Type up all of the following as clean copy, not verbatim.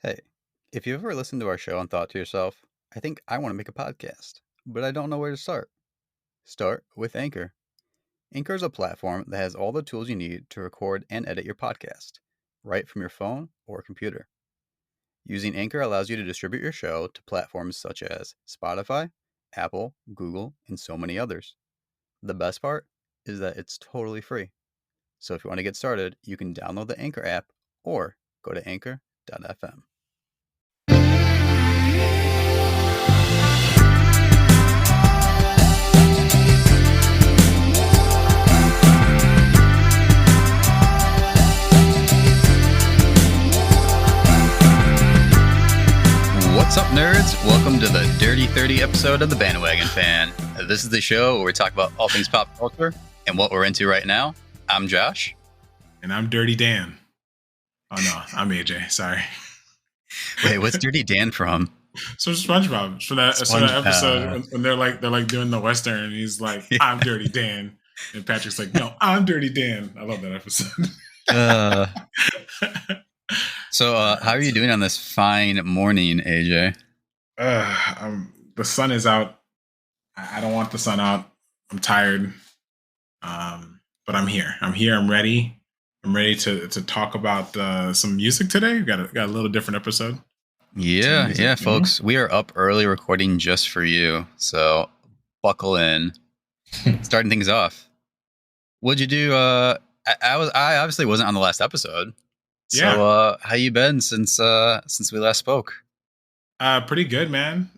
Hey, if you've ever listened to our show and thought to yourself, I think I want to make a podcast, but I don't know where to start, start with Anchor. Anchor is a platform that has all the tools you need to record and edit your podcast, right from your phone or computer. Using Anchor allows you to distribute your show to platforms such as Spotify, Apple, Google, and so many others. The best part is that it's totally free. So if you want to get started, you can download the Anchor app or go to anchor.fm. What's up, nerds? Welcome to the Dirty 30 episode of The Bandwagon Fan. This is the show where we talk about all things pop culture and what we're into right now. I'm Josh. And I'm Dirty Dan. Oh, no, I'm AJ. Sorry. Wait, what's Dirty Dan from? So SpongeBob. For that episode when they're like doing the Western, and he's like, I'm Dirty Dan. And Patrick's like, no, I'm Dirty Dan. I love that episode. So how are you doing on this fine morning, AJ? The sun is out. I don't want the sun out. I'm tired. But I'm here. I'm ready. I'm ready to talk about some music today. We got a little different episode. Yeah, folks. We are up early recording just for you. So buckle in. Starting things off. What'd you do? I obviously wasn't on the last episode. Yeah. So how you been since we last spoke? Pretty good, man.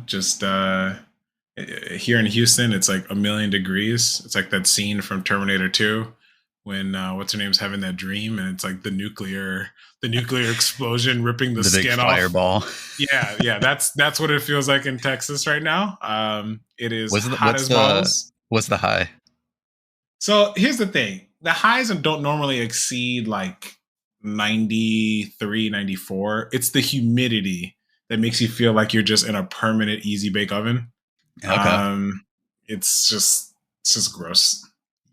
Just here in Houston, it's like 1,000,000 degrees. It's like that scene from Terminator 2 when what's her name's having that dream, and it's like the nuclear explosion ripping the skin big off. Fireball. Yeah. That's what it feels like in Texas right now. It is hot as balls. What's the high? So here's the thing. The highs don't normally exceed like 93, 94. It's the humidity that makes you feel like you're just in a permanent easy bake oven. Okay. It's just gross.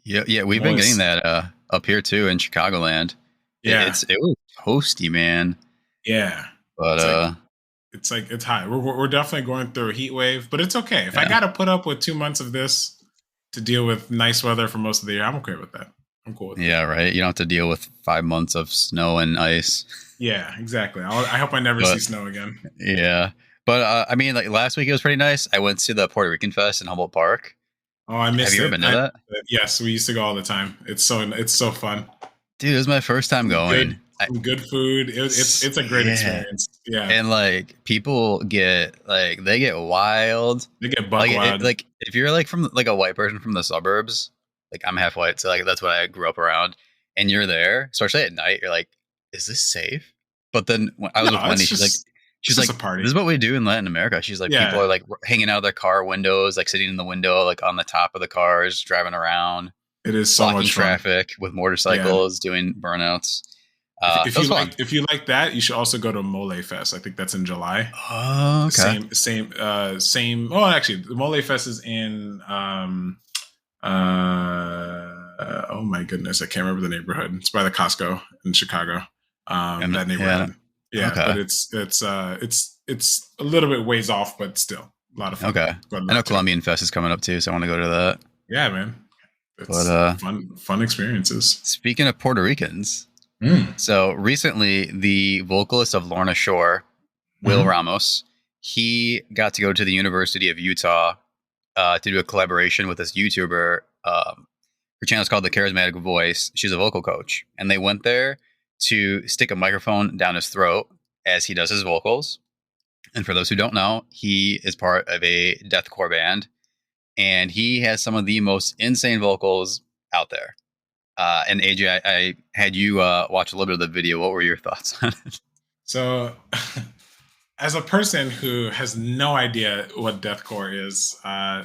Yeah, we've been getting that up here too in Chicagoland. Yeah. It was toasty, man. Yeah. But it's high. We're definitely going through a heat wave, but it's okay. If I got to put up with 2 months of this to deal with nice weather for most of the year, I'm okay with that. I'm cool with it. Yeah, right. You don't have to deal with 5 months of snow and ice. Yeah, exactly. I hope I never see snow again. Yeah. But I mean, like last week it was pretty nice. I went to the Puerto Rican Fest in Humboldt Park. Oh, I missed it. Have you ever been to that? Yes, we used to go all the time. It's so fun. Dude, it was my first time going. Good food. It's a great experience. Yeah. And like people get wild. They get buck wild. Like if you're like from like a white person from the suburbs, like I'm half white, so like that's what I grew up around. And you're there, especially at night, you're like, is this safe? But then when I was with Wendy, she's like, a party. This is what we do in Latin America. She's like, people are like hanging out of their car windows, like sitting in the window, like on the top of the cars, driving around. It is so much traffic with motorcycles, doing burnouts. If you like that, you should also go to Mole Fest. I think that's in July. Oh, okay. Same. Oh, actually, the Mole Fest is in. Oh my goodness, I can't remember the neighborhood. It's by the Costco in Chicago. That neighborhood. Yeah, okay. But it's a little bit ways off, but still a lot of fun. Okay, I know Colombian Fest is coming up too, so I want to go to that. Yeah, man. It's fun experiences. Speaking of Puerto Ricans, so recently the vocalist of Lorna Shore, Will Ramos, he got to go to the University of Utah to do a collaboration with this YouTuber. Her channel is called The Charismatic Voice. She's a vocal coach, and they went there to stick a microphone down his throat as he does his vocals. And for those who don't know, he is part of a deathcore band, and he has some of the most insane vocals out there. And AJ, I had you watch a little bit of the video. What were your thoughts on it? So, as a person who has no idea what deathcore is,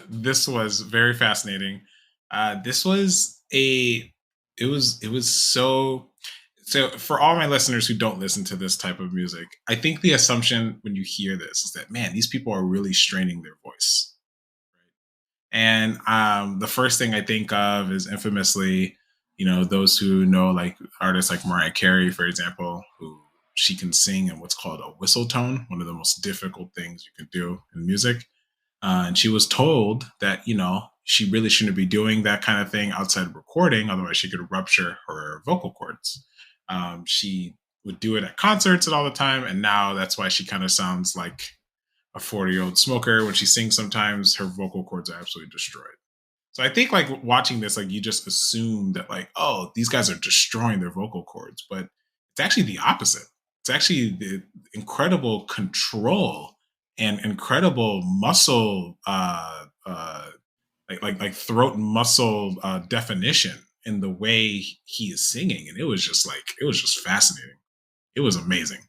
this was very fascinating. This was it was so for all my listeners who don't listen to this type of music, I think the assumption when you hear this is that, man, these people are really straining their voice. And the first thing I think of is infamously, those who know like artists like Mariah Carey, for example, who she can sing in what's called a whistle tone, one of the most difficult things you can do in music. And she was told that, she really shouldn't be doing that kind of thing outside of recording, otherwise she could rupture her vocal cords. She would do it at concerts and all the time, and now that's why she kind of sounds like a 40-year-old smoker. When she sings, sometimes her vocal cords are absolutely destroyed. So I think like watching this, like you just assume that like, oh, these guys are destroying their vocal cords, but it's actually the opposite. It's actually the incredible control and incredible muscle, like throat and muscle definition in the way he is singing, and it was just fascinating. It was amazing.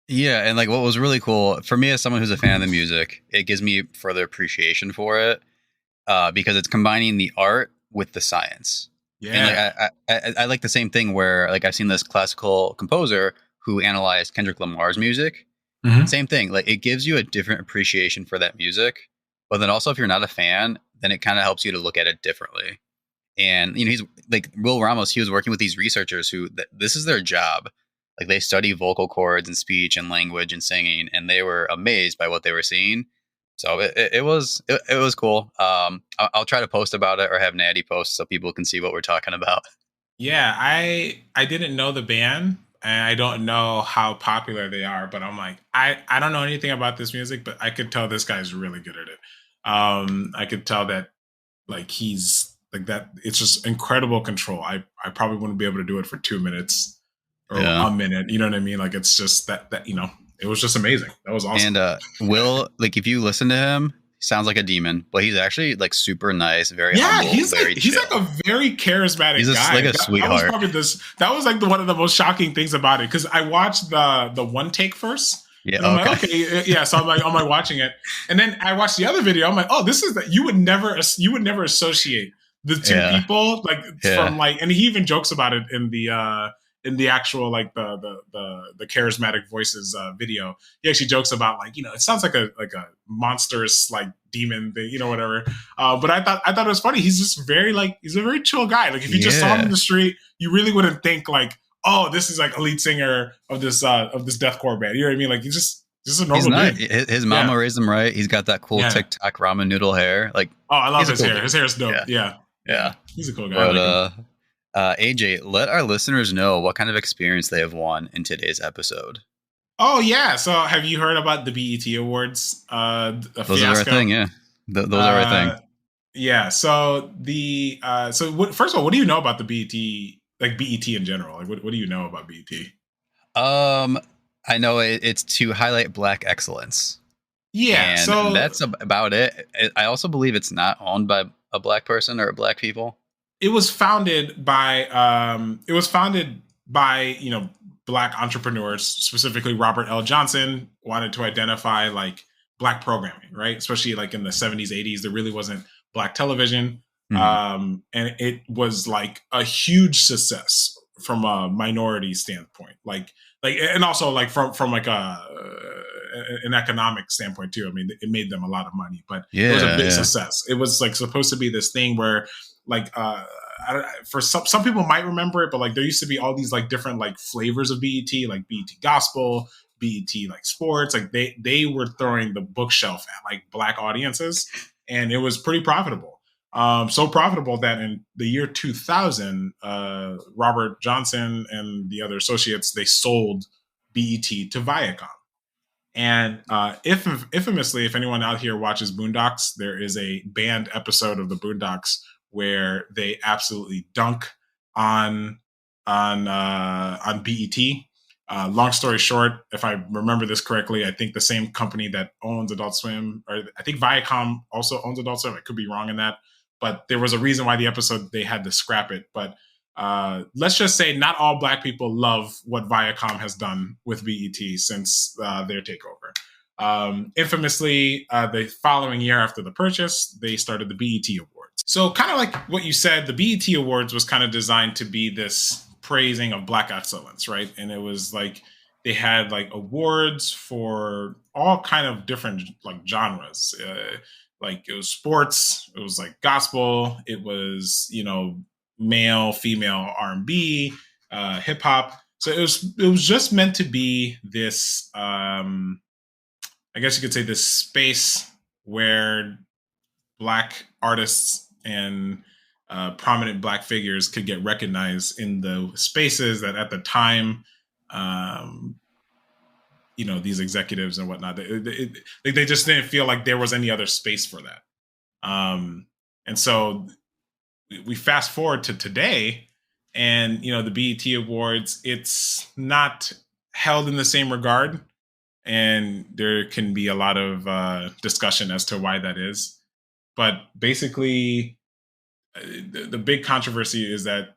Yeah, and like what was really cool for me as someone who's a fan of the music, it gives me further appreciation for it because it's combining the art with the science. Yeah. And like I like the same thing where like I've seen this classical composer who analyzed Kendrick Lamar's music. Mm-hmm. Same thing, like it gives you a different appreciation for that music, but then also if you're not a fan, then it kind of helps you to look at it differently. And he's like Will Ramos. He was working with these researchers who this is their job. Like they study vocal cords and speech and language and singing, and they were amazed by what they were seeing. So it was cool. I'll try to post about it or have Natty post so people can see what we're talking about. Yeah, I didn't know the band, and I don't know how popular they are, but I'm like, I don't know anything about this music, but I could tell this guy's really good at it. I could tell that like he's like that. It's just incredible control. I probably wouldn't be able to do it for 2 minutes or a minute. You know what I mean? Like it's just that it was just amazing. That was awesome. And Will, like if you listen to him, he sounds like a demon, but he's actually like super nice, very humble, he's very he's chill. like a very charismatic he's guy. Like a sweetheart. That was like one of the most shocking things about it, because I watched the one take first. Yeah. And I'm like, okay. Yeah. So I'm like watching it, and then I watched the other video. I'm like, oh, this is that you would never associate the two people from like, and he even jokes about it in the actual like the charismatic voices video. He actually jokes about like, it sounds like a monstrous like demon thing, whatever. But I thought it was funny. He's just he's a very chill guy. Like if you just saw him in the street, you really wouldn't think like, oh, this is like a lead singer of this deathcore band. You know what I mean? Like he's just a normal dude. His mama raised him right. He's got that cool TikTok ramen noodle hair. Like, oh, I love his hair. His hair is dope. Yeah. He's a cool guy. But AJ, let our listeners know what kind of experience they have won in today's episode. Oh yeah. So have you heard about the BET Awards? Those are our thing. Yeah. Those are our thing. Yeah. So first of all, what do you know about the BET? Like BET in general, like what do you know about BET? I know it's to highlight Black excellence. Yeah, and so that's about it. I also believe it's not owned by a Black person or Black people. It was founded by Black entrepreneurs, specifically Robert L. Johnson wanted to identify like Black programming, right? Especially like in the 70s, 80s, there really wasn't Black television. Mm-hmm. And it was like a huge success from a minority standpoint, and also like from like an economic standpoint too. I mean, it made them a lot of money, but it was a big success. It was like supposed to be this thing where like for some people might remember it, but like there used to be all these like different like flavors of BET, like BET Gospel, BET like sports. Like they were throwing the bookshelf at like Black audiences, and it was pretty profitable. So profitable that in the year 2000, Robert Johnson and the other associates, they sold BET to Viacom. And infamously, if anyone out here watches Boondocks, there is a banned episode of the Boondocks where they absolutely dunk on BET. Long story short, if I remember this correctly, I think the same company that owns Adult Swim, or I think Viacom also owns Adult Swim. I could be wrong in that, but there was a reason why the episode they had to scrap it. But let's just say not all Black people love what Viacom has done with BET since their takeover. Infamously, the following year after the purchase, they started the BET Awards. So kind of like what you said, the BET Awards was kind of designed to be this praising of Black excellence, right? And it was like they had like awards for all kind of different like genres. Like it was sports, it was like gospel, it was male, female R&B, hip hop. So it was just meant to be this, I guess you could say, this space where Black artists and prominent Black figures could get recognized in the spaces that at the time, these executives and whatnot, they just didn't feel like there was any other space for that. And so we fast forward to today, and the BET Awards, it's not held in the same regard, and there can be a lot of discussion as to why that is. But basically, the big controversy is that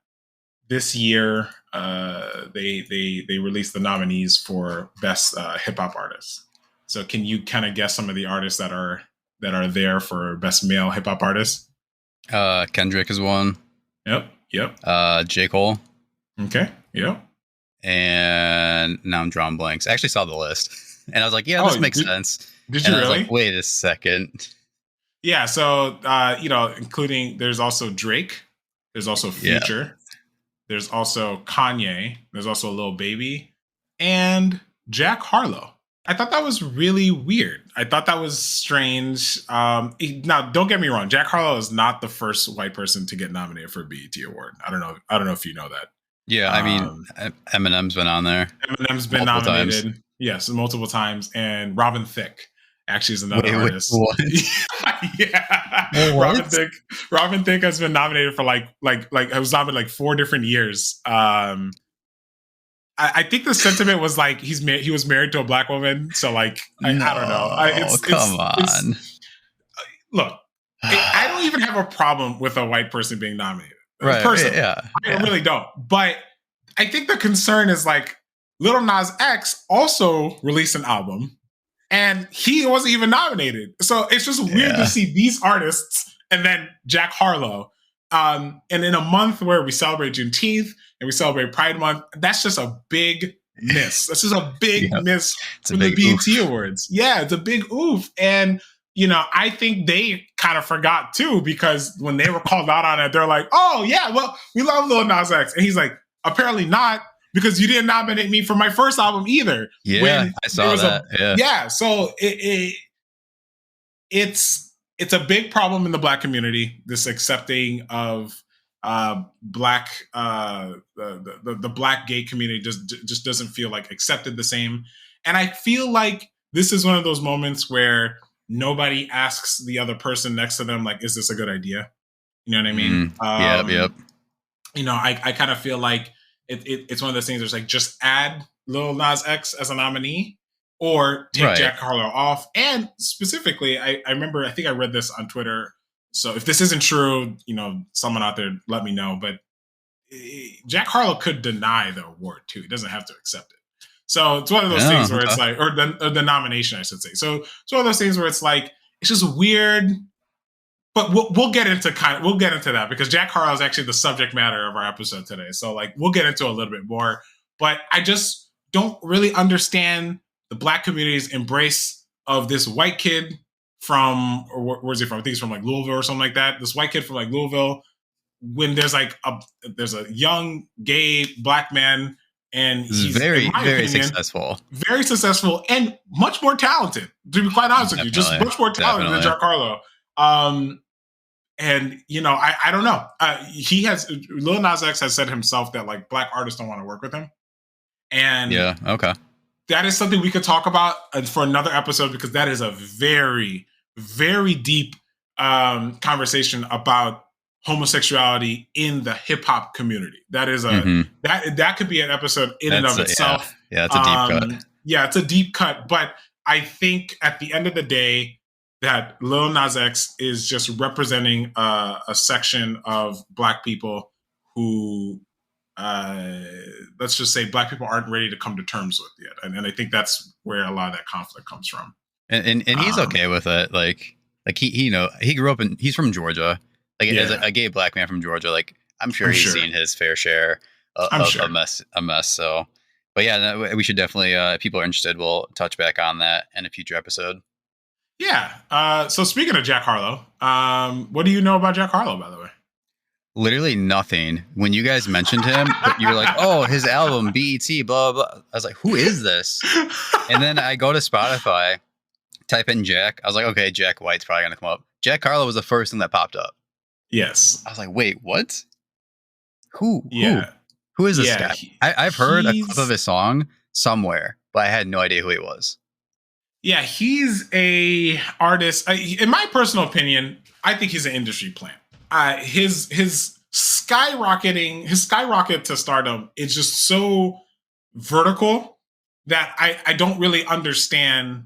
this year they released the nominees for best hip hop artists. So can you kind of guess some of the artists that are there for best male hip hop artists? Kendrick is one. Yep. J. Cole. Okay. Yep. And now I'm drawing blanks. I actually saw the list, and I was like, "Yeah, this makes sense." Did you really? Like, wait a second. Yeah. So including, there's also Drake. There's also Future. Yeah. There's also Kanye. There's also Lil Baby, and Jack Harlow. I thought that was really weird. I thought that was strange. Now, don't get me wrong. Jack Harlow is not the first white person to get nominated for a BET Award. I don't know if you know that. Yeah, I mean, Eminem's been on there. Eminem's been nominated. Times. Yes, multiple times. And Robin Thicke actually is another artist. What? Yeah. What? Robin Thicke has been nominated for like I was nominated like 4 different years. I think the sentiment was like he was married to a Black woman, so like I don't know. Come on. Look, I don't even have a problem with a white person being nominated. Right? Personally, yeah. I really don't. But I think the concern is like Lil Nas X also released an album, and he wasn't even nominated. So it's just weird to see these artists and then Jack Harlow. And in a month where we celebrate Juneteenth and we celebrate Pride Month, that's just a big miss. That's just a big miss from the BET Awards. Yeah, it's a big oof. And, I think they kind of forgot too, because when they were called out on it, they're like, oh, yeah, well, we love Lil Nas X. And he's like, apparently not, because you didn't nominate me for my first album either. Yeah, I saw that. Yeah, so it's a big problem in the Black community, this accepting of Black, the Black gay community just doesn't feel like accepted the same. And I feel like this is one of those moments where nobody asks the other person next to them, like, is this a good idea? You know what I mean? Yep. I kind of feel like it's one of those things where it's like, just add Lil Nas X as a nominee, or take Jack Harlow off. And specifically, I remember, I think I read this on Twitter. So if this isn't true, someone out there, let me know. But Jack Harlow could deny the award too. He doesn't have to accept it. So it's one of those things where it's like, or the nomination, I should say. So it's one of those things where it's like, it's just weird. But we'll get into that, because Jack Harlow is actually the subject matter of our episode today. So like, we'll get into a little bit more. But I just don't really understand the Black community's embrace of this white kid from, or where's he from? I think he's from like Louisville or something like that. This white kid from like Louisville, when there's a young gay Black man, and he's very successful, and much more talented. To be quite honest with you, just much more talented than Jack Harlow. And I don't know. Lil Nas X has said himself that like Black artists don't want to work with him, and that is something we could talk about for another episode, because that is a very, very deep conversation about homosexuality in the hip hop community. That is that could be an episode in and of itself. Yeah, it's a deep cut. Yeah, it's a deep cut. But I think at the end of the day, that Lil Nas X is just representing a section of Black people who, let's just say, Black people aren't ready to come to terms with yet. And I think that's where a lot of that conflict comes from. And he's okay with it. Like he grew up he's from Georgia. Like as a gay Black man from Georgia, like I'm sure he's seen his fair share of a mess. So, but yeah, we should definitely, if people are interested, we'll touch back on that in a future episode. Yeah. So speaking of Jack Harlow, what do you know about Jack Harlow, by the way? Literally nothing. When you guys mentioned him, but you were like, "Oh, his album BET, blah blah." I was like, "Who is this?" And then I go to Spotify, type in Jack. I was like, "Okay, Jack White's probably gonna come up." Jack Harlow was the first thing that popped up. Yes. I was like, "Wait, what? Who? Yeah. Who is this Yeah. guy?" I've heard a clip of his song somewhere, but I had no idea who he was. Yeah, he's a artist. In my personal opinion, I think he's an industry plant. His skyrocket to stardom is just so vertical that I don't really understand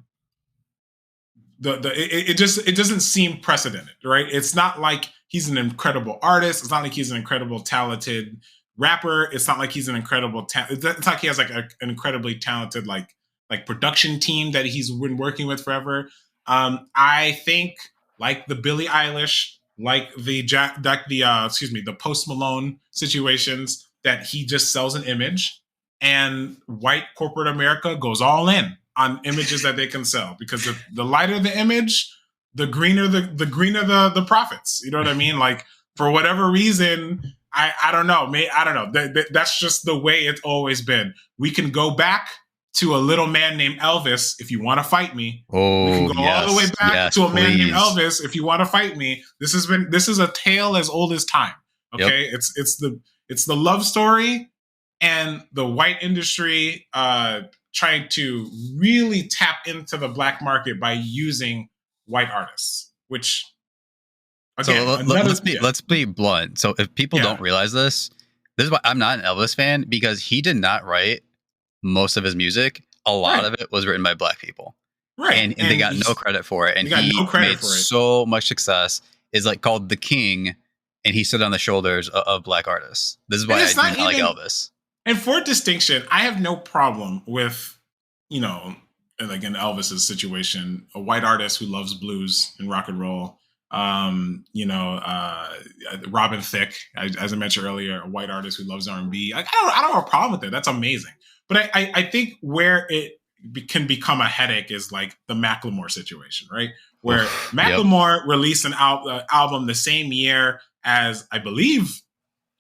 it doesn't seem precedented, right? It's not like he's an incredible artist. It's not like he's an incredible talented rapper. It's not like he's an incredible it's not like he has like an incredibly talented like production team that he's been working with forever. I think like the Billie Eilish, like the the Post Malone situations, that he just sells an image, and white corporate America goes all in on images that they can sell, because the lighter the image, the greener the profits. You know what I mean? Like, for whatever reason, I don't know. I don't know. That's just the way it's always been. We can go back to a little man named Elvis if you want to fight me. Oh, we can go all the way back to a man named Elvis if you want to fight me. This is a tale as old as time. Okay, yep. It's the love story and the white industry trying to really tap into the black market by using white artists, which again, so let's be blunt. So if people don't realize this is why I'm not an Elvis fan, because he did not write most of his music. A lot of it was written by black people, right? And they got no credit for it. And he made so much success. Is like called the King, and he stood on the shoulders of black artists. This is why I do not like Elvis. And for distinction, I have no problem with, like in Elvis's situation, a white artist who loves blues and rock and roll. Robin Thicke, as I mentioned earlier, a white artist who loves R&B. I don't have a problem with it. That's amazing. But I think where it can become a headache is like the Macklemore situation, right? Where Macklemore released an album the same year as, I believe,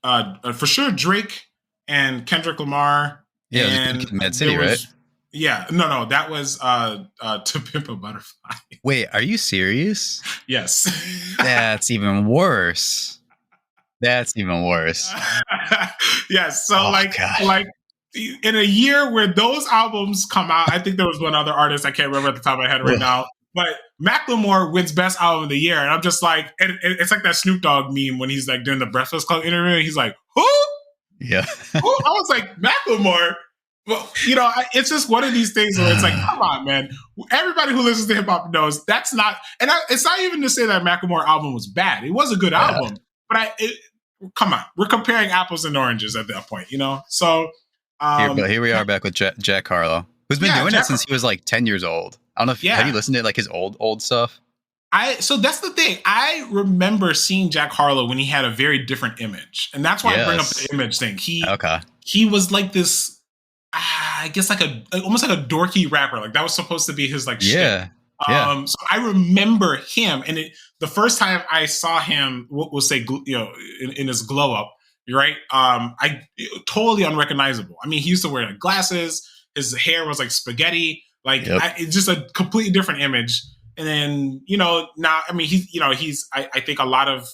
for sure, Drake and Kendrick Lamar. Yeah, and Mad City, right? Yeah, no, that was To Pimp a Butterfly. Wait, are you serious? Yes. That's even worse. Yes, so like in a year where those albums come out, I think there was one other artist I can't remember at the top of my head right now, but Macklemore wins Best Album of the Year, and I'm just like, it's like that Snoop Dogg meme when he's like doing the Breakfast Club interview, and he's like, who? Yeah. I was like, Macklemore. Well, it's just one of these things where it's like, come on, man. Everybody who listens to hip hop knows that's not, and it's not even to say that Macklemore album was bad. It was a good album, but come on, we're comparing apples and oranges at that point, So here we are back with Jack Harlow, who's been doing it since he was like 10 years old. I don't know if have you listened to like his old stuff? So that's the thing. I remember seeing Jack Harlow when he had a very different image, and that's why I bring up the image thing. He was like this. I guess like almost like a dorky rapper. Like that was supposed to be his like shtick. So I remember him, and the first time I saw him, we'll say in his glow up, right? Totally unrecognizable. I mean, he used to wear like glasses. His hair was like spaghetti. Like it's just a completely different image. And then now, I mean, he's I think a lot of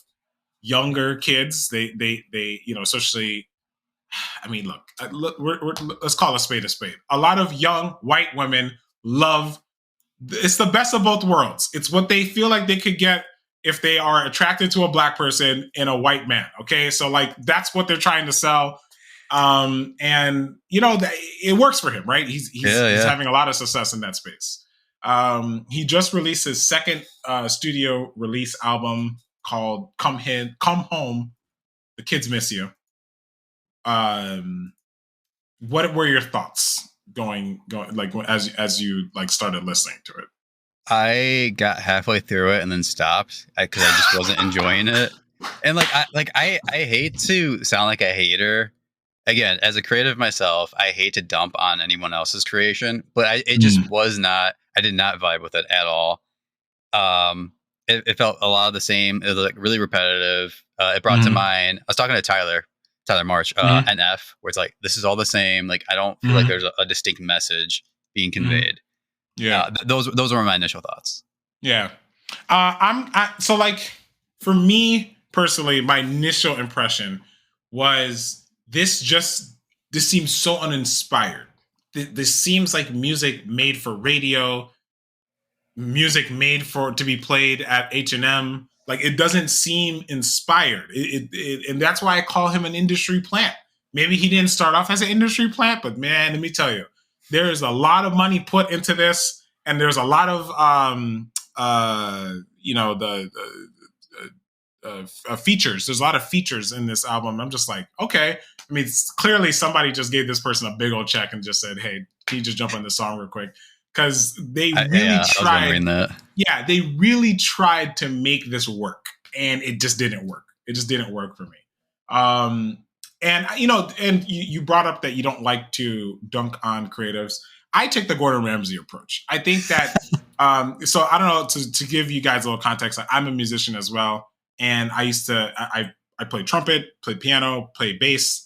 younger kids they especially. I mean, look, let's call a spade a spade. A lot of young white women love, it's the best of both worlds. It's what they feel like they could get if they are attracted to a black person and a white man. Okay. So like, that's what they're trying to sell. And it works for him, right? He's having a lot of success in that space. He just released his second studio release album called Come Home, The Kids Miss You. What were your thoughts going like as you like started listening to it? I got halfway through it and then stopped because I just wasn't enjoying it. And I hate to sound like a hater. Again, as a creative myself, I hate to dump on anyone else's creation, but it just was not. I did not vibe with it at all. it felt a lot of the same. It was like really repetitive. It brought to mind. I was talking to Tyler March, NF, where it's like this is all the same. Like I don't feel like there's a distinct message being conveyed. Yeah, those were my initial thoughts. Yeah, so like for me personally, my initial impression was this seems so uninspired. This seems like music made for radio, music made to be played at H&M. Like it doesn't seem inspired. And that's why I call him an industry plant. Maybe he didn't start off as an industry plant, but man, let me tell you, there is a lot of money put into this, and there's a lot of features. There's a lot of features in this album. I'm just like, okay. I mean, clearly somebody just gave this person a big old check and just said, "Hey, can you just jump on this song real quick?" Because they really tried. Yeah, they really tried to make this work, and it just didn't work. It just didn't work for me. And you brought up that you don't like to dunk on creatives. I take the Gordon Ramsay approach. I think that. So I don't know, to give you guys a little context. I'm a musician as well, and I used to I played trumpet, played piano, played bass.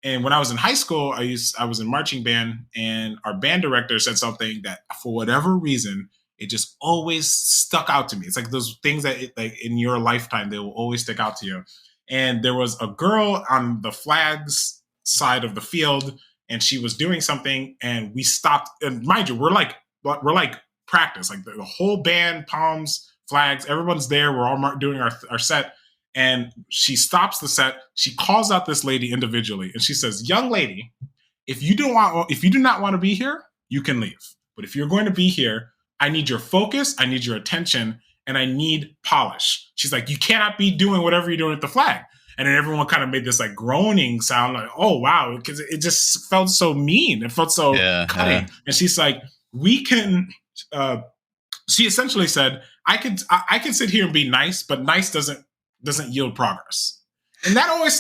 And when I was in high school, I was in marching band, and our band director said something that, for whatever reason, it just always stuck out to me. It's like those things that, like in your lifetime, they will always stick out to you. And there was a girl on the flags side of the field, and she was doing something, and we stopped. And mind you, we're like practice, like the whole band, palms, flags, everyone's there. We're all doing our set. And she stops the set. She calls out this lady individually, and she says, "Young lady, if you do not want to be here, you can leave. But if you're going to be here, I need your focus, I need your attention, and I need polish." She's like, "You cannot be doing whatever you're doing with the flag." And then everyone kind of made this like groaning sound, like, "Oh wow," because it just felt so mean. It felt so cutting. Yeah. And she's like, "We can." She essentially said, I can sit here and be nice, but nice doesn't yield progress." And that always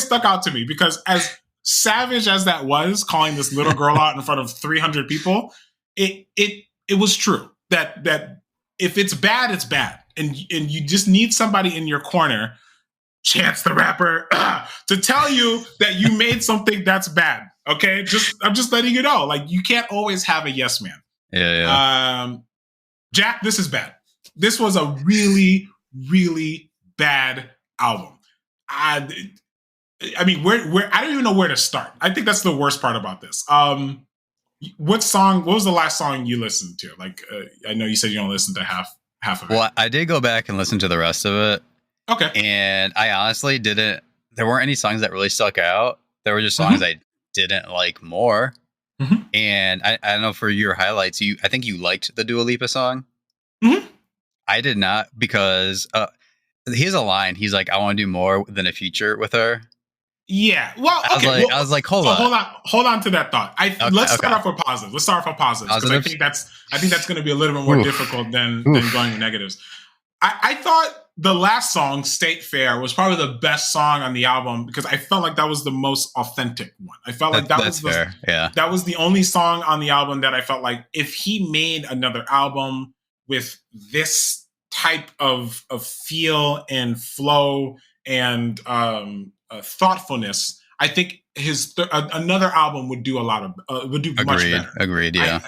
stuck out to me, because as savage as that was, calling this little girl out in front of 300 people, it was true that if it's bad, it's bad. And you just need somebody in your corner, Chance the Rapper, to tell you that you made something that's bad. Okay? I'm just letting you know. Like, you can't always have a yes man. Yeah. Jack, this is bad. This was a really, really bad album. I mean, where I don't even know where to start. I think that's the worst part about this. What was the last song you listened to? Like, I know you said you don't listen to half of it. Well, I did go back and listen to the rest of it. Okay. And I honestly didn't. There weren't any songs that really stuck out. There were just songs I didn't like more. Mm-hmm. And I don't know, for your highlights, I think you liked the Dua Lipa song. Mm-hmm. I did not, because he has a line. He's like, "I want to do more than a feature with her." Yeah. Well, okay. I was like, hold on to that thought. Let's start off with positive. Let's start off with positives, because I think that's going to be a little bit more difficult than going with negatives. I thought the last song, State Fair, was probably the best song on the album, because I felt like that was the most authentic one. I felt like that was fair. Yeah. That was the only song on the album that I felt like, if he made another album with this type of feel and flow and thoughtfulness, I think his another album would do much better. Agreed. Yeah.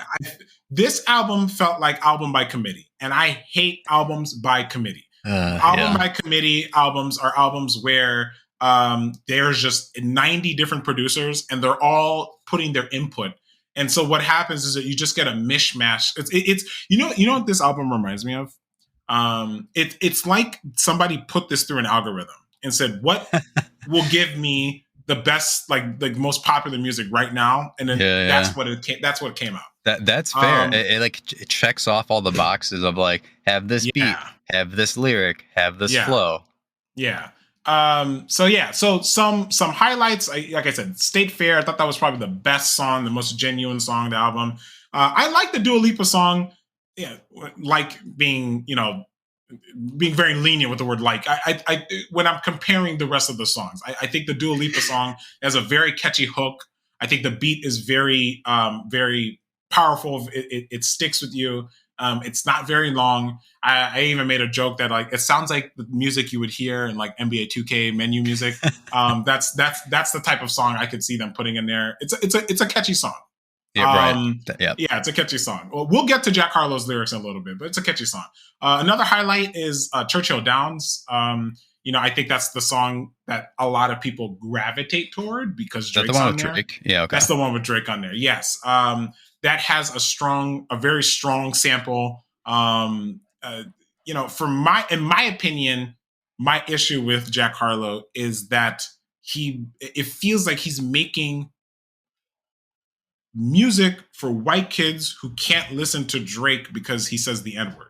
This album felt like album by committee, and I hate albums by committee. By committee albums are albums where there's just 90 different producers, and they're all putting their input. And so what happens is that you just get a mishmash. It's you know what this album reminds me of? It's like somebody put this through an algorithm and said, what will give me the best, like most popular music right now, and then that's what came out. That's fair. It checks off all the boxes of like, have this beat, have this lyric, have this flow. Yeah. So some highlights. Like I said, State Fair. I thought that was probably the best song, the most genuine song of the album. I like the Dua Lipa song. Yeah, like being very lenient with the word like. I when I'm comparing the rest of the songs, I think the Dua Lipa song has a very catchy hook. I think the beat is very very powerful. It sticks with you. It's not very long. I even made a joke that like it sounds like the music you would hear in like NBA 2K menu music. That's the type of song I could see them putting in there. It's a catchy song. Yeah, right. Yeah, it's a catchy song. Well, we'll get to Jack Harlow's lyrics in a little bit, but it's a catchy song. Another highlight is Churchill Downs. I think that's the song that a lot of people gravitate toward because Drake's the one on with there. Drake? Yeah, okay. That's the one with Drake on there. Yes. That has a very strong sample. In my opinion, my issue with Jack Harlow is that it feels like he's making music for white kids who can't listen to Drake because he says the N-word.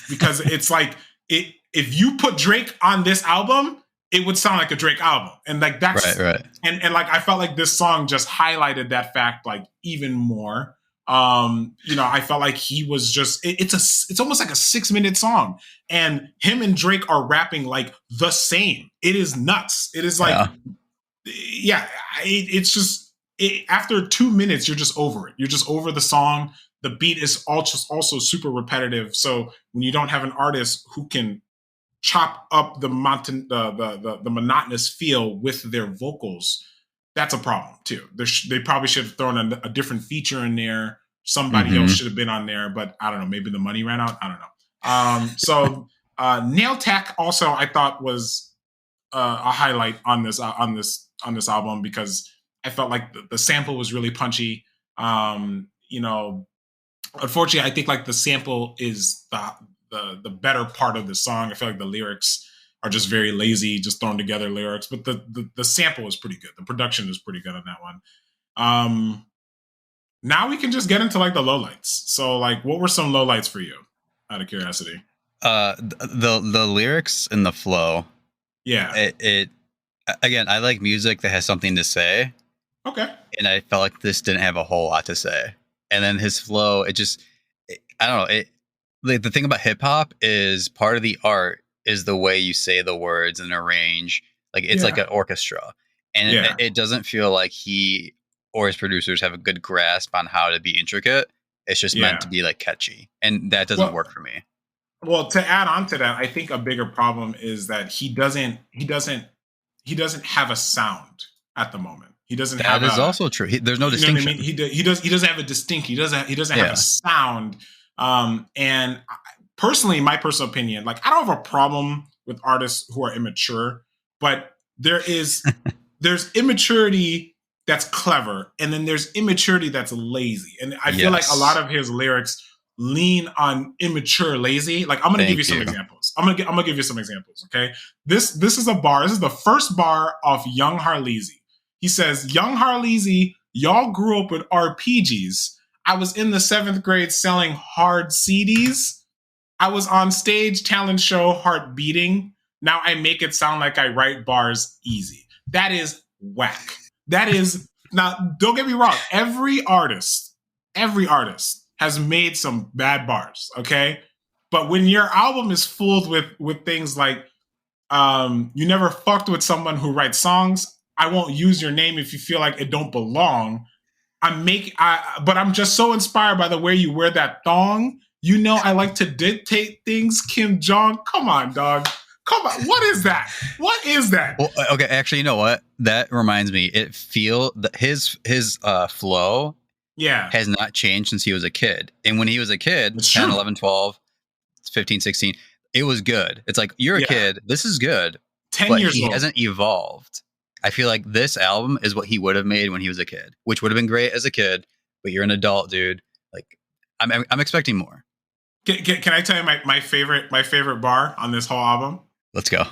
Because it's like if you put Drake on this album, it would sound like a Drake album. And like that's right. And like I felt like this song just highlighted that fact like even more. I felt like he was just it's almost like a 6-minute song. And him and Drake are rapping like the same. It is nuts. It is like it's just after 2 minutes, you're just over it. You're just over the song. The beat is also super repetitive. So when you don't have an artist who can chop up the monotonous feel with their vocals, that's a problem too. They probably should have thrown a different feature in there. Somebody else should have been on there, but I don't know. Maybe the money ran out. I don't know. Nail Tech also I thought was a highlight on this album because I felt like the sample was really punchy. Unfortunately, I think like the sample is the better part of the song. I feel like the lyrics are just very lazy, just thrown together lyrics. But the sample is pretty good. The production is pretty good on that one. Now we can just get into like the lowlights. So like, what were some lowlights for you, out of curiosity? The lyrics and the flow. Yeah. It again, I like music that has something to say. Okay. And I felt like this didn't have a whole lot to say. And then his flow, I don't know. Like the thing about hip hop is part of the art is the way you say the words and arrange. Like it's like an orchestra, and it doesn't feel like he or his producers have a good grasp on how to be intricate. It's just meant to be like catchy, and that doesn't work for me. Well, to add on to that, I think a bigger problem is that he doesn't have a sound at the moment. He doesn't have. That is also true. There's no distinction. What I mean? He doesn't have a distinct. He doesn't have a sound. And personally, my personal opinion, like I don't have a problem with artists who are immature, but there's immaturity that's clever, and then there's immaturity that's lazy. And I feel like a lot of his lyrics lean on immature, lazy. Like I'm gonna give you some examples. I'm gonna give you some examples. Okay, this is a bar. This is the first bar of Young Harleezy. He says, "Young Harleezy, y'all grew up with RPGs. I was in the 7th grade selling hard CDs. I was on stage talent show, heart beating. Now I make it sound like I write bars easy." That is whack. That is now. Don't get me wrong. Every artist has made some bad bars. Okay, but when your album is filled with things like you never fucked with someone who writes songs. I won't use your name if you feel like it don't belong. But I'm just so inspired by the way you wear that thong. You know, I like to dictate things, Kim Jong. Come on, dog. Come on. What is that? What is that? Well, okay. Actually, you know what? That reminds me. His flow has not changed since he was a kid. And when he was a kid, 10, 11, 12, 15, 16, it was good. It's like, you're a kid. This is good. 10 years old. He hasn't evolved. I feel like this album is what he would have made when he was a kid, which would have been great as a kid, but you're an adult, dude. Like, I'm expecting more. Can I tell you my favorite bar on this whole album? Let's go.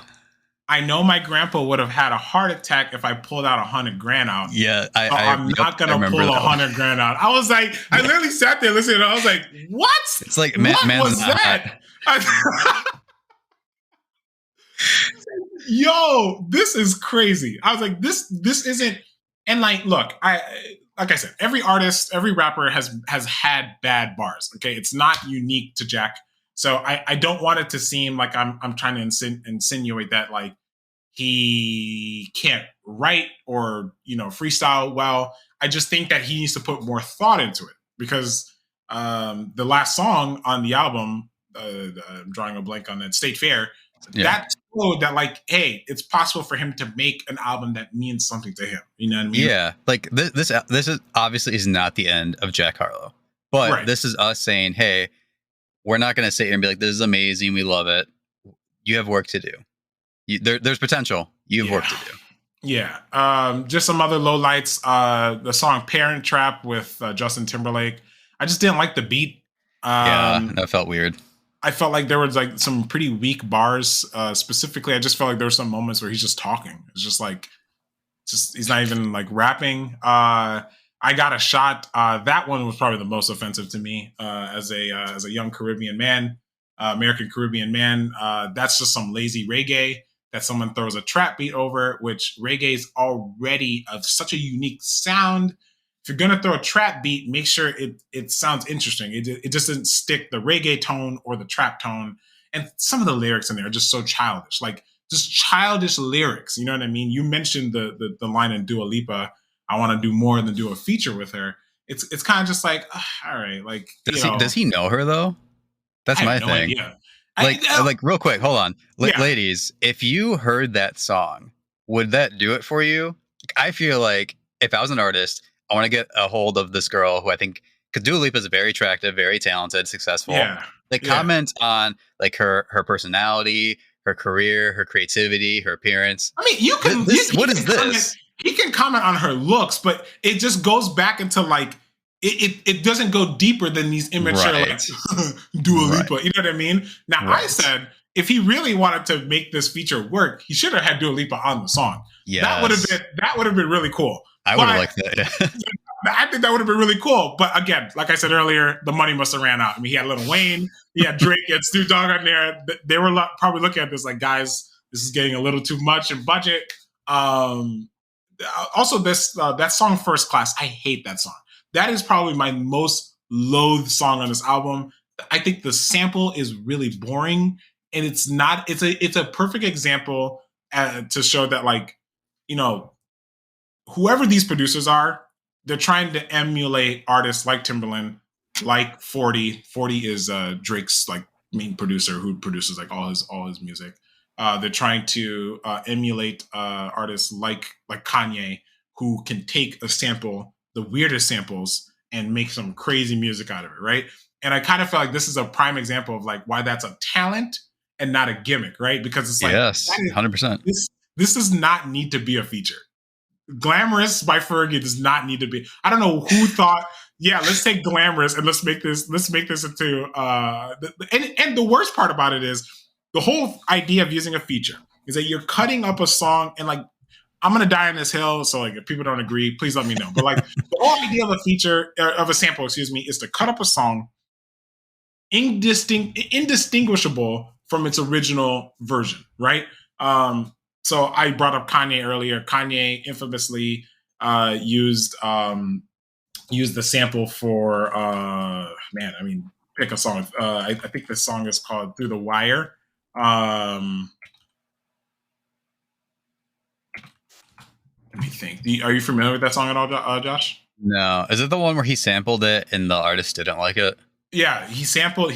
I know my grandpa would have had a heart attack if I pulled out $100,000 out. Yeah, I'm not gonna pull $100,000 out. I was like, I literally sat there listening. I was like, what? It's like, what was that? Yo, this is crazy. I was like, this isn't. And like, look, like I said, every artist, every rapper has had bad bars. Okay, it's not unique to Jack. So I don't want it to seem like I'm trying to insinuate that like he can't write or freestyle well. I just think that he needs to put more thought into it because the last song on the album, I'm drawing a blank on it, State Fair, that showed that like, hey, it's possible for him to make an album that means something to him. You know what I mean? Yeah, like this is obviously is not the end of Jack Harlow, but this is us saying, hey, we're not going to sit here and be like, this is amazing, we love it. You have work to do. There's potential. You have work to do. Yeah. Just some other lowlights. The song Parent Trap with Justin Timberlake. I just didn't like the beat. That felt weird. I felt like there was like some pretty weak bars. Specifically, I just felt like there were some moments where he's just talking. It's just like, he's not even like rapping. I Got a Shot. That one was probably the most offensive to me as a young Caribbean man, American Caribbean man. That's just some lazy reggae that someone throws a trap beat over, which reggae is already of such a unique sound. If you're gonna throw a trap beat, make sure it sounds interesting. It just doesn't stick the reggae tone or the trap tone. And some of the lyrics in there are just so childish, like just childish lyrics. You know what I mean? You mentioned the line in Dua Lipa, I want to do more than do a feature with her. It's kind of just like, all right, like does he know her though? That's my thing. Idea. Like real quick, hold on, ladies. If you heard that song, would that do it for you? I feel like if I was an artist, I want to get a hold of this girl who I think, because Dua Lipa is very attractive, very talented, successful. Comment on like her personality, her career, her creativity, her appearance. I mean, you can. What is this? He can comment on her looks, but it just goes back into like it doesn't go deeper than these immature like Dua Lipa. You know what I mean? Now I said if he really wanted to make this feature work, he should have had Dua Lipa on the song. Yes. That would have been really cool. I would have liked that. Yeah. I think that would have been really cool. But again, like I said earlier, the money must have ran out. I mean, he had Lil Wayne, he had Drake, he had Snoop Dogg on there. They were probably looking at this like, guys, this is getting a little too much in budget. Also, that song First Class, I hate that song. That is probably my most loathed song on this album. I think the sample is really boring, and it's not. It's a perfect example to show that, like, whoever these producers are, they're trying to emulate artists like Timbaland, like 40. 40 is Drake's like main producer who produces like all his music. They're trying to emulate artists like Kanye, who can take a sample, the weirdest samples, and make some crazy music out of it, right? And I kind of feel like this is a prime example of like why that's a talent and not a gimmick, right? Because it's like, yes, 100%. This does not need to be a feature. Glamorous by Fergie does not need to be. I don't know who thought, yeah, let's take Glamorous and let's make this into and the worst part about it is the whole idea of using a feature is that you're cutting up a song, and like, I'm gonna die on this hill, so like if people don't agree, please let me know. But like the whole idea of a feacer, of a sample, is to cut up a song indistinguishable from its original version, right? So I brought up Kanye earlier. Kanye infamously used the sample for pick a song. I think the song is called "Through the Wire." Let me think. Are you familiar with that song at all, Josh? No. Is it the one where he sampled it and the artist didn't like it? Yeah, he sampled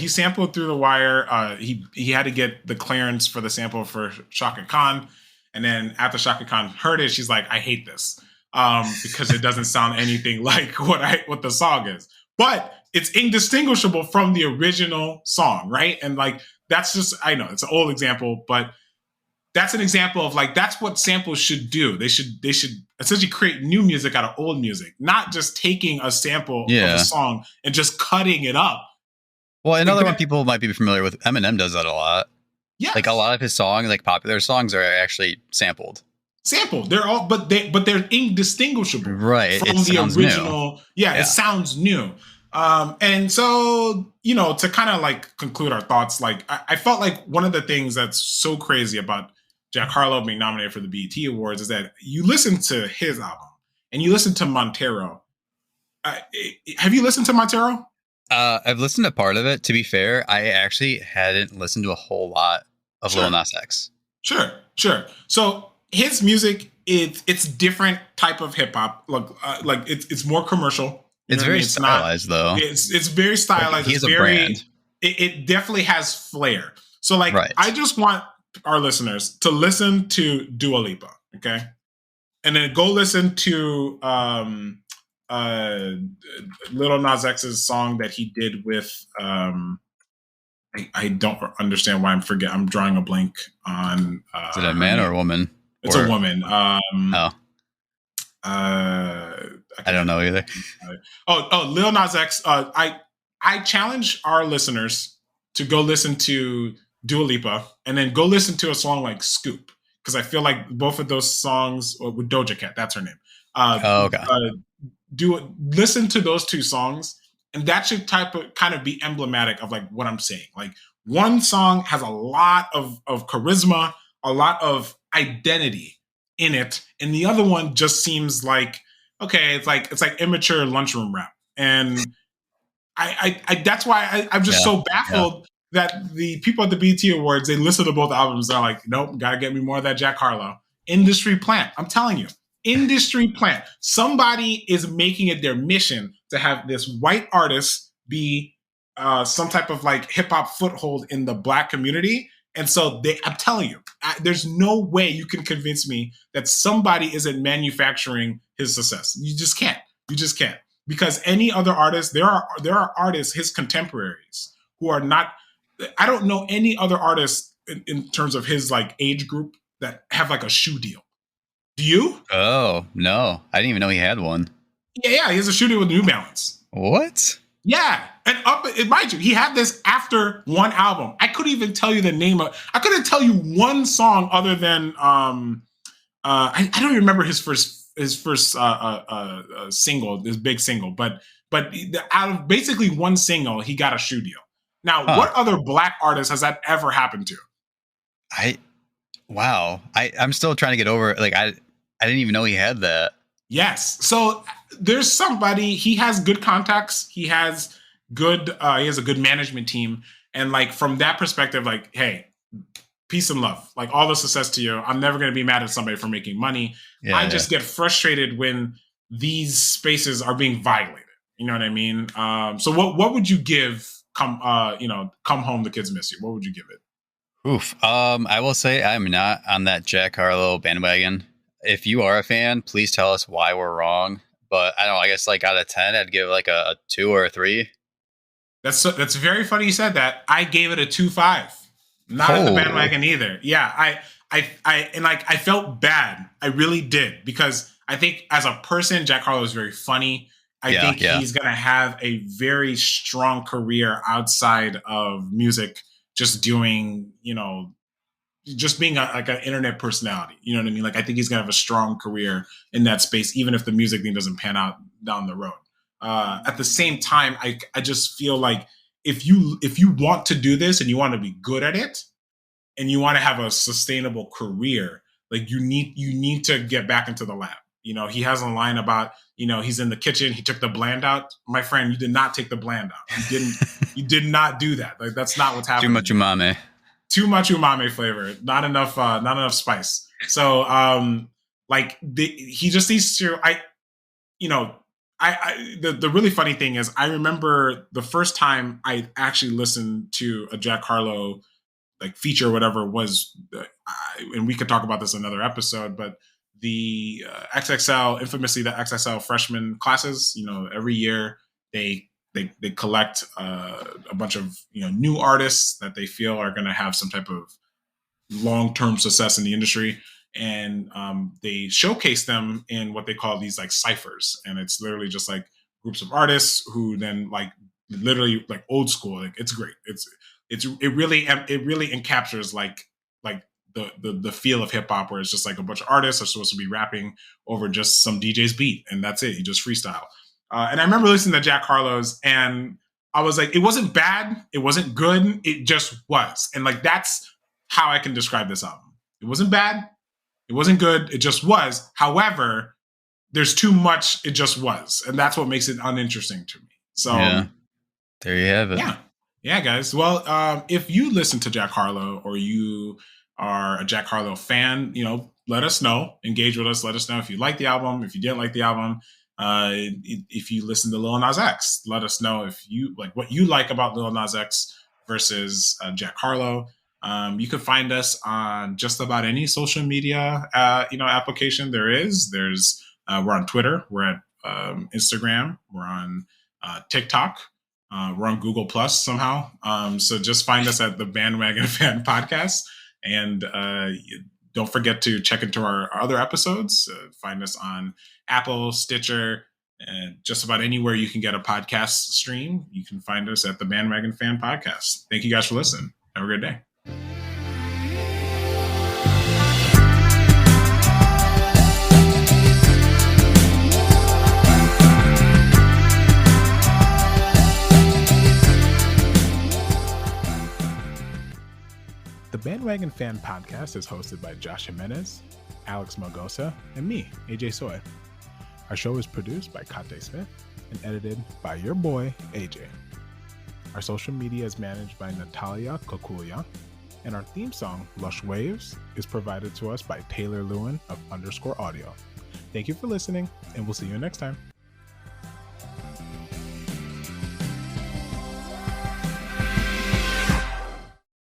Through the Wire. He had to get the clearance for the sample for Shaka Khan. And then after Shaka Khan heard it, she's like, I hate this. Because it doesn't sound anything like what the song is. But it's indistinguishable from the original song, right? And like, that's just, I know it's an old example, but that's an example of like, that's what samples should do. They should essentially create new music out of old music, not just taking a sample of a song and just cutting it up. Well, another one people might be familiar with, Eminem does that a lot. Yeah, like a lot of his songs, like popular songs, are actually sampled. They're all, but they're indistinguishable, right? From the original. New. Yeah, it sounds new. And so, to kind of like conclude our thoughts, like I felt like one of the things that's so crazy about Jack Harlow being nominated for the BET Awards is that you listen to his album and you listen to Montero. Have you listened to Montero? I've listened to part of it. To be fair, I actually hadn't listened to a whole lot of Lil Nas X. Sure. So his music, it's different type of hip hop. Like it's more commercial, You It's know what I very mean? It's not. stylized, though. It's very stylized. He It's is a very. brand. It definitely has flair. So like, Right. I just want our listeners to listen to Dua Lipa, okay, and then go listen to Lil Nas X's song that he did with I don't understand why I'm drawing a blank on Is it a man or a woman? It's a woman. Oh. I don't know either. Lil Nas X. I challenge our listeners to go listen to Dua Lipa and then go listen to a song like Scoop, because I feel like both of those songs, with Doja Cat, that's her name. Okay. Listen to those two songs, and that should kind of be emblematic of like what I'm saying. Like, one song has a lot of charisma, a lot of identity in it, and the other one just seems like, okay, it's like immature lunchroom rap. And I that's why I'm just so baffled that the people at the BT Awards, they listen to both albums. They're like, nope, gotta get me more of that Jack Harlow. Industry plant. I'm telling you, industry plant. Somebody is making it their mission to have this white artist be some type of like hip hop foothold in the Black community. And so I'm telling you, there's no way you can convince me that somebody isn't manufacturing his success. You just can't. You just can't. Because any other artist, there are artists, his contemporaries, who are not. I don't know any other artists in terms of his like age group that have like a shoe deal. Do you? Oh no, I didn't even know he had one. Yeah, he has a shoe deal with New Balance. What? Yeah, and mind you, he had this after one album. I couldn't even tell you the name of. I couldn't tell you one song other than I don't even remember his first single, this big single, but out of basically one single, he got a shoe deal. Now, what other Black artist has that ever happened to? I'm still trying to get over it. Like, I didn't even know he had that. Yes. So there's somebody, he has good contacts. He has a good management team. And like, from that perspective, like, hey, peace and love, like all the success to you. I'm never going to be mad at somebody for making money. I just get frustrated when these spaces are being violated. You know what I mean? So what would you give Come Home, the Kids Miss You? What would you give it? Oof. I will say I'm not on that Jack Harlow bandwagon. If you are a fan, please tell us why we're wrong. But I don't know, I guess like out of 10, I'd give like a 2 or a 3. That's very funny you said that. I gave it a 2.5. Not on the bandwagon either. Yeah, I felt bad. I really did, because I think as a person, Jack Harlow is very funny. I think he's going to have a very strong career outside of music, just doing, just being like an internet personality. You know what I mean? Like, I think he's going to have a strong career in that space, even if the music thing doesn't pan out down the road. At the same time, I just feel like if you want to do this and you want to be good at it and you want to have a sustainable career, like you need to get back into the lab. He has a line about, he's in the kitchen, he took the bland out. My friend, you did not take the bland out. You did not do that. Like, that's not what's happening. Too much umami flavor, not enough spice. So he just needs to, the really funny thing is, I remember the first time I actually listened to a Jack Harlow like feature or whatever was, and we could talk about this in another episode, but the infamously the XXL freshman classes, every year they collect a bunch of new artists that they feel are going to have some type of long-term success in the industry. And they showcase them in what they call these like ciphers, and it's literally just like groups of artists who then like literally like old school. Like, it's great. It really encaptures like the feel of hip hop, where it's just like a bunch of artists are supposed to be rapping over just some DJ's beat, and that's it. You just freestyle. And I remember listening to Jack Harlow's, and I was like, it wasn't bad, it wasn't good, it just was. And like, that's how I can describe this album. It wasn't bad. It wasn't good. It just was. However, there's too much. It just was. And that's what makes it uninteresting to me. So there you have it. Yeah, guys. Well, if you listen to Jack Harlow, or you are a Jack Harlow fan, let us know. Engage with us. Let us know if you like the album, if you didn't like the album. If you listen to Lil Nas X, let us know if you like what you like about Lil Nas X versus Jack Harlow. You can find us on just about any social media, application there is. We're on Twitter. We're at Instagram. We're on TikTok. We're on Google Plus somehow. So just find us at the Bandwagon Fan Podcast, and don't forget to check into our other episodes. Find us on Apple, Stitcher, and just about anywhere you can get a podcast stream. You can find us at the Bandwagon Fan Podcast. Thank you guys for listening. Have a great day. The Bandwagon Fan Podcast is hosted by Josh Jimenez, Alex Magosa, and me, AJ Soy. Our show is produced by Kate Smith and edited by your boy, AJ. Our social media is managed by Natalia Kokulia, and our theme song, Lush Waves, is provided to us by Taylor Lewin of _audio. Thank you for listening, and we'll see you next time.